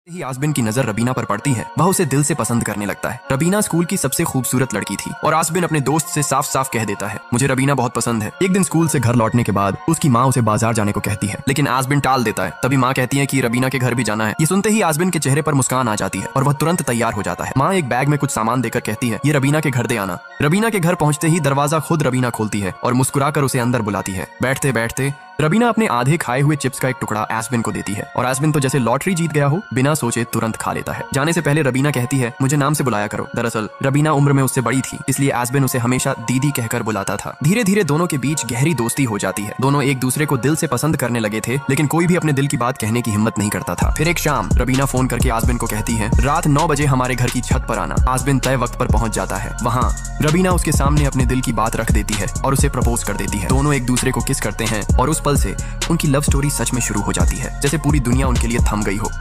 ही आसबिन की नजर रबीना पर पड़ती है, वह उसे दिल से पसंद करने लगता है। रबीना स्कूल की सबसे खूबसूरत लड़की थी और आसबिन अपने दोस्त से साफ साफ कह देता है, मुझे रबीना बहुत पसंद है। एक दिन स्कूल से घर लौटने के बाद उसकी माँ उसे बाजार जाने को कहती है, लेकिन आसबिन टाल देता है। तभी माँ कहती है कि रबीना के घर भी जाना है। ये सुनते ही आसबिन के चेहरे पर मुस्कान आ जाती है और वह तुरंत तैयार हो जाता है। माँ एक बैग में कुछ सामान देकर कहती है, ये रबीना के घर दे आना। रबीना के घर पहुंचते ही दरवाजा खुद रबीना खोलती है और मुस्कुराकर उसे अंदर बुलाती है। बैठते बैठते रबीना अपने आधे खाए हुए चिप्स का एक टुकड़ा आसबिन को देती है और आसबिन तो जैसे लॉटरी जीत गया हो, बिना सोचे तुरंत खा लेता है। जाने से पहले रबीना कहती है, मुझे नाम से बुलाया करो। दरअसल रबीना उम्र में उससे बड़ी थी, इसलिए आसबिन उसे हमेशा दीदी कहकर बुलाता था। धीरे धीरे दोनों के बीच गहरी दोस्ती हो जाती है। दोनों एक दूसरे को दिल से पसंद करने लगे थे, लेकिन कोई भी अपने दिल की बात कहने की हिम्मत नहीं करता था। फिर एक शाम रबीना फोन करके आसबिन को कहती है, रात 9 बजे हमारे घर की छत पर आना। आसबिन तय वक्त पर पहुंच जाता है। वहाँ रबीना उसके सामने अपने दिल की बात रख देती है और उसे प्रपोज कर देती है। दोनों एक दूसरे को किस करते हैं और उस पल से उनकी लव स्टोरी सच में शुरू हो जाती है, जैसे पूरी दुनिया उनके लिए थम गई हो।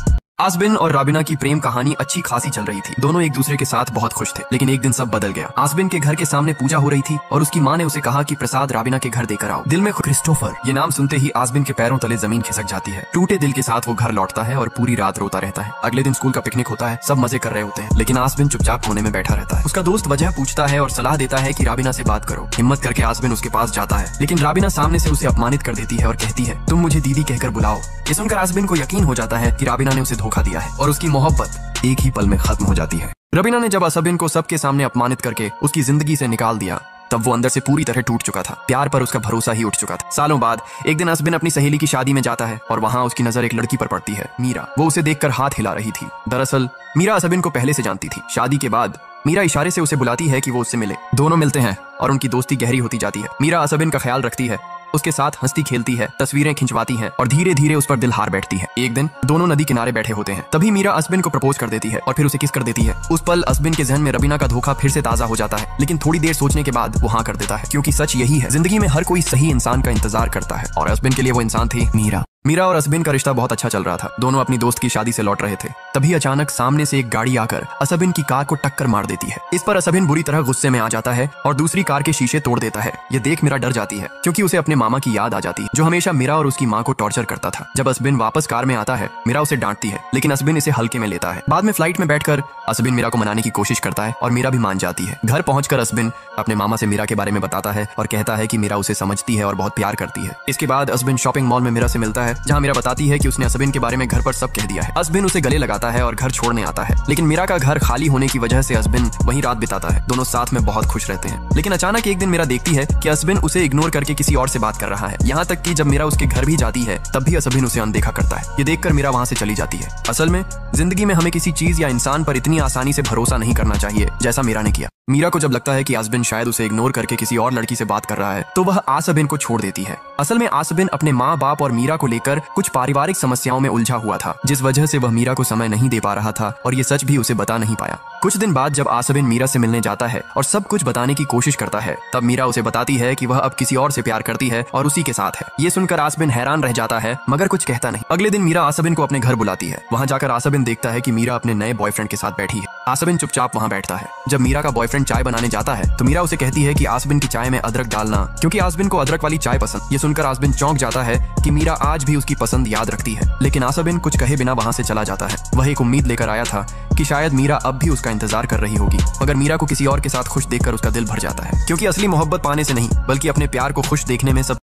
आसबिन और रबीना की प्रेम कहानी अच्छी खासी चल रही थी। दोनों एक दूसरे के साथ बहुत खुश थे, लेकिन एक दिन सब बदल गया। आसबिन के घर के सामने पूजा हो रही थी और उसकी माँ ने उसे कहा कि प्रसाद रबीना के घर देकर आओ। दिल में क्रिस्टोफर ये नाम सुनते ही आसबिन के पैरों तले जमीन खिसक जाती है। टूटे दिल के साथ वो घर लौटता है और पूरी रात रोता रहता है। अगले दिन स्कूल का पिकनिक होता है, सब मजे कर रहे होते हैं, लेकिन आसबिन चुपचाप कोने में बैठा रहता है। उसका दोस्त वजह पूछता है और सलाह देता है कि रबीना से बात करो। हिम्मत करके आसबिन उसके पास जाता है, लेकिन रबीना सामने से उसे अपमानित कर देती है और कहती है, तुम मुझे दीदी कहकर बुलाओ। ये सुनकर आसबिन को यकीन हो जाता है कि रबीना ने उसे धोखा दिया है और उसकी मोहब्बत एक ही पल में खत्म हो जाती है। रबीना ने जब आसबिन को सबके सामने अपमानित करके उसकी जिंदगी से निकाल दिया, तब वो अंदर से पूरी तरह टूट चुका था। प्यार पर उसका भरोसा ही उठ चुका था। सालों बाद एक दिन आसबिन अपनी सहेली की शादी में जाता है और वहाँ उसकी नजर एक लड़की पर पड़ती है, मीरा। वो उसे देखकर हाथ हिला रही थी। दरअसल मीरा आसबिन को पहले से जानती थी। शादी के बाद मीरा इशारे से उसे बुलाती है कि वो उससे मिले। दोनों मिलते हैं और उनकी दोस्ती गहरी होती जाती है। मीरा आसबिन का ख्याल रखती है, उसके साथ हंसती खेलती है, तस्वीरें खिंचवाती है और धीरे धीरे उस पर दिल हार बैठती है। एक दिन दोनों नदी किनारे बैठे होते हैं, तभी मीरा आसबिन को प्रपोज कर देती है और फिर उसे किस कर देती है। उस पल आसबिन के जहन में रबीना का धोखा फिर से ताजा हो जाता है, लेकिन थोड़ी देर सोचने के बाद वो हाँ कर देता है, क्योंकि सच यही है, जिंदगी में हर कोई सही इंसान का इंतजार करता है और आसबिन के लिए वो इंसान थी मीरा। मीरा और आसबिन का रिश्ता बहुत अच्छा चल रहा था। दोनों अपनी दोस्त की शादी से लौट रहे थे, तभी अचानक सामने से एक गाड़ी आकर आसबिन की कार को टक्कर मार देती है। इस पर आसबिन बुरी तरह गुस्से में आ जाता है और दूसरी कार के शीशे तोड़ देता है। ये देख मीरा डर जाती है, क्योंकि उसे अपने मामा की याद आ जाती है, जो हमेशा मीरा और उसकी माँ को टॉर्चर करता था। जब आसबिन वापस कार में आता है, मीरा उसे डांटती है, लेकिन आसबिन इसे हल्के में लेता है। बाद में फ्लाइट में बैठकर आसबिन मीरा को मनाने की कोशिश करता है और मीरा भी मान जाती है। घर पहुंचकर आसबिन अपने मामा से मीरा के बारे में बताता है और कहता है कि मीरा उसे समझती है और बहुत प्यार करती है। इसके बाद आसबिन शॉपिंग मॉल में मीरा से मिलता है, जहाँ मीरा बताती है कि उसने आसबिन के बारे में घर पर सब कह दिया है। आसबिन उसे गले लगाता है और घर छोड़ने आता है, लेकिन मीरा का घर खाली होने की वजह से आसबिन वहीं रात बिताता है। दोनों साथ में बहुत खुश रहते हैं, लेकिन अचानक एक दिन मीरा देखती है कि आसबिन उसे इग्नोर करके किसी और से बात कर रहा है। यहाँ तक कि जब मीरा उसके घर भी जाती है, तब भी आसबिन उसे अनदेखा करता है। ये देखकर मीरा वहाँ से चली जाती है। असल में जिंदगी में हमें किसी चीज या इंसान पर इतनी आसानी से भरोसा नहीं करना चाहिए, जैसा मीरा ने किया। मीरा को जब लगता है कि आसबिन शायद उसे इग्नोर करके किसी और लड़की से बात कर रहा है, तो वह आसबिन को छोड़ देती है। असल में आसबिन अपने माँ बाप और मीरा को लेकर कुछ पारिवारिक समस्याओं में उलझा हुआ था, जिस वजह से वह मीरा को समय नहीं दे पा रहा था और ये सच भी उसे बता नहीं पाया। कुछ दिन बाद जब आसबिन मीरा से मिलने जाता है और सब कुछ बताने की कोशिश करता है, तब मीरा उसे बताती है कि वह अब किसी और से प्यार करती है और उसी के साथ है। ये सुनकर आसबिन हैरान रह जाता है, मगर कुछ कहता नहीं। अगले दिन मीरा आसबिन को अपने घर बुलाती है। वहाँ जाकर आसबिन देखता है कि मीरा अपने नए बॉयफ्रेंड के साथ बैठी है। आसबिन चुपचाप वहाँ बैठता है। जब मीरा का बॉयफ्रेंड चाय बनाने जाता है, तो मीरा उसे कहती है कि आसबिन की चाय में अदरक डालना, क्योंकि आसबिन को अदरक वाली चाय पसंद। ये सुनकर आसबिन चौंक जाता है कि मीरा आज भी उसकी पसंद याद रखती है, लेकिन आसबिन कुछ कहे बिना वहाँ से चला जाता है। वह एक उम्मीद लेकर आया था कि शायद मीरा अब भी उसका इंतजार कर रही होगी, मगर मीरा को किसी और के साथ खुश देखकर उसका दिल भर जाता है, क्योंकि असली मोहब्बत पाने से नहीं, बल्कि अपने प्यार को खुश देखने में सब